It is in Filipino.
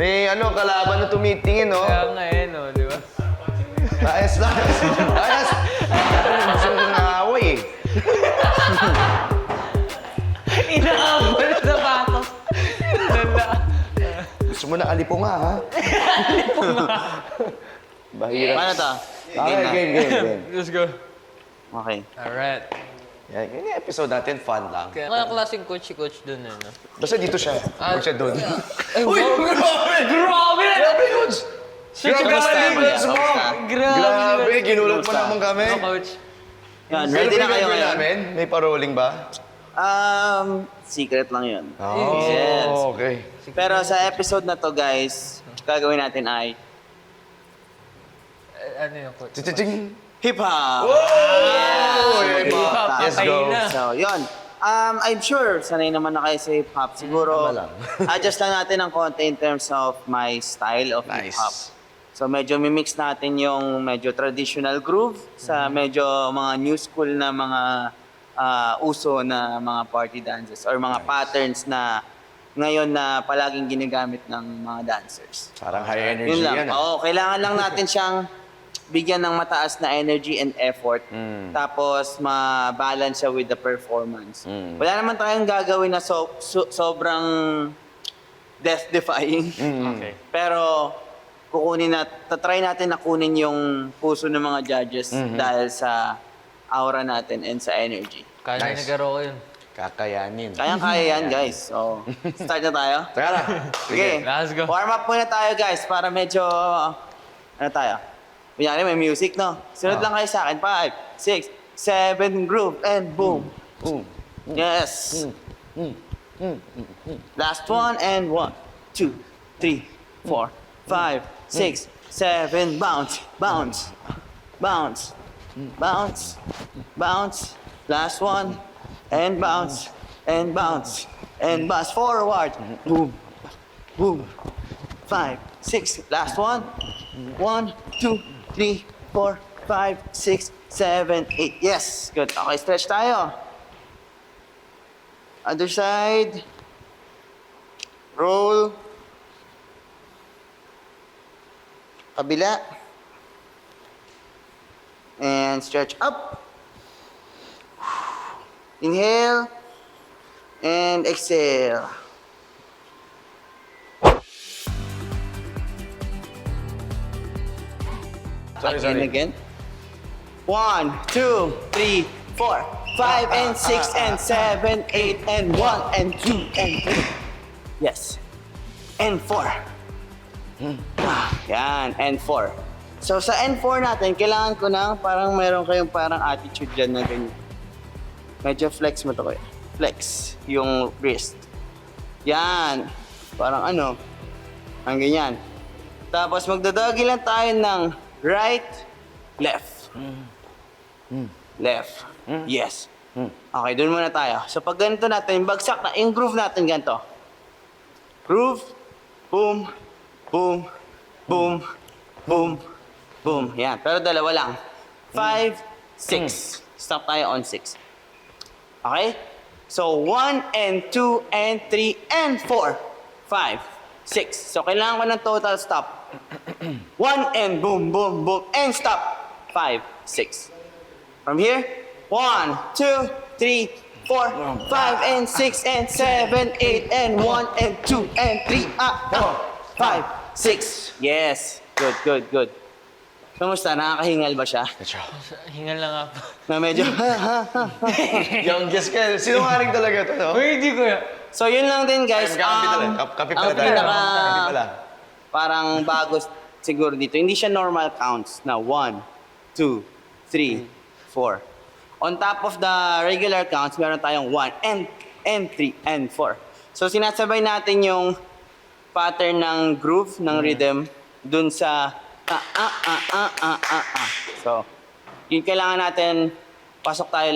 May kalaban na tumitingin, no? Kaya nga eh, no, di ba? Ayos lang. Ayos. Gusto ko nangaway eh. Inaabot na sapatos. Lala. Gusto mo na alipo nga, ha? Bahira. Paano to? Okay, game. Let's go. Okay. Alright. Yan, yung episode natin, fun lang. Kaya klaseng coach si coach dun, ano? Basta dito siya. Huwag siya doon. Uy, grabe! Grabe! Grabe, Coach! Such a Grabe, galing, Coach mo! Grabe! Grabe, ginulat mo naman kami. Ano, coach? Yan, ready na kayo ngayon? namin? May paroling ba? Secret lang yun. Oh, Yes. okay. Pero sa episode na to, guys, gagawin natin ay Ano yung coach? Chichiching! hip-hop! Hip-hop, Let's patay go. na. So, yun. I'm sure sanay naman na kayo sa hip-hop. Siguro, Tama lang. adjust lang natin ang konti in terms of my style of Nice. hip-hop. So, medyo mimix natin yung medyo traditional groove sa medyo mga new school na mga uso na mga party dances or mga patterns na ngayon na palaging ginagamit ng mga dancers. Parang high energy Yun lang. yan. Oo, kailangan lang natin siyang bigyan ng mataas na energy and effort. Tapos, ma-balance siya with the performance. Wala naman tayong gagawin na sobrang death-defying. Okay. Pero, try natin na kunin yung puso ng mga judges dahil sa aura natin and sa energy. Kaya Nice. nagaro ko yun. Kakayanin. Kayang-kaya yan, guys. So, start na tayo? Tara na. Okay. Let's go. Warm up muna tayo, guys, para medyo, ano tayo? Kunyari, may music, no? Sunod lang kayo sa akin. 5, 6, 7, groove, and boom. Yes. Last one, and 1, 2, 3, 4, 5, 6, 7, bounce, bounce, bounce, bounce, bounce. Last one, and bounce, and bounce, and bounce forward. Boom, boom. 5, 6. Last one. 1, 2, 3, 4, 5, 6, 7, 8. Yes. Good. Okay, stretch tayo. Other side. Roll. Kabila. And stretch up. Inhale. And exhale. Sorry. Again. 1, 2, 3, 4, 5, and 6, and 7, 8, and 1, and 2, and 3. Yes. And 4. Yan, and 4. So sa N4 natin, kailangan ko na parang meron kayong parang attitude dyan na ganyan. Medyo flex mo to kayo. Flex yung wrist. Yan. Parang ano. Ang ganyan. Tapos magdadagi lang tayo ng right, left. Left. Yes. Okay, dun muna tayo. So pag ganito natin, bagsak na, yung groove natin ganito. Groove, boom, boom, boom, boom, boom. Yan, pero dalawa lang. 5, 6. Stop tayo on 6. Okay? So 1 and 2 and 3 and 4, 5, 6. So kailangan ko ng total stop. 1 and boom, boom, boom, and stop. 5, 6. From here, 1, 2, 3, 4, 5, and 6, and 7, 8, and 1, and 2, and 3, 5, 6. Yes. Good, good, good. Kamusta? Nakakahingal ba siya? Hingal lang ako. Na medyo, Yung guess ka. Sinungaling talaga ito, no? Uy, hindi ko yan. So yun lang din, guys. Kapi talaga. Kapi pala ang tayo. pinaka, Kapi pala. parang bago siguro dito. Hindi siya normal counts na 1, 2, 3, 4. On top of the regular counts, meron tayong 1 and 3 and 4. So sinasabay natin yung pattern ng groove, ng rhythm, dun sa So, yun kailangan natin, pasok tayo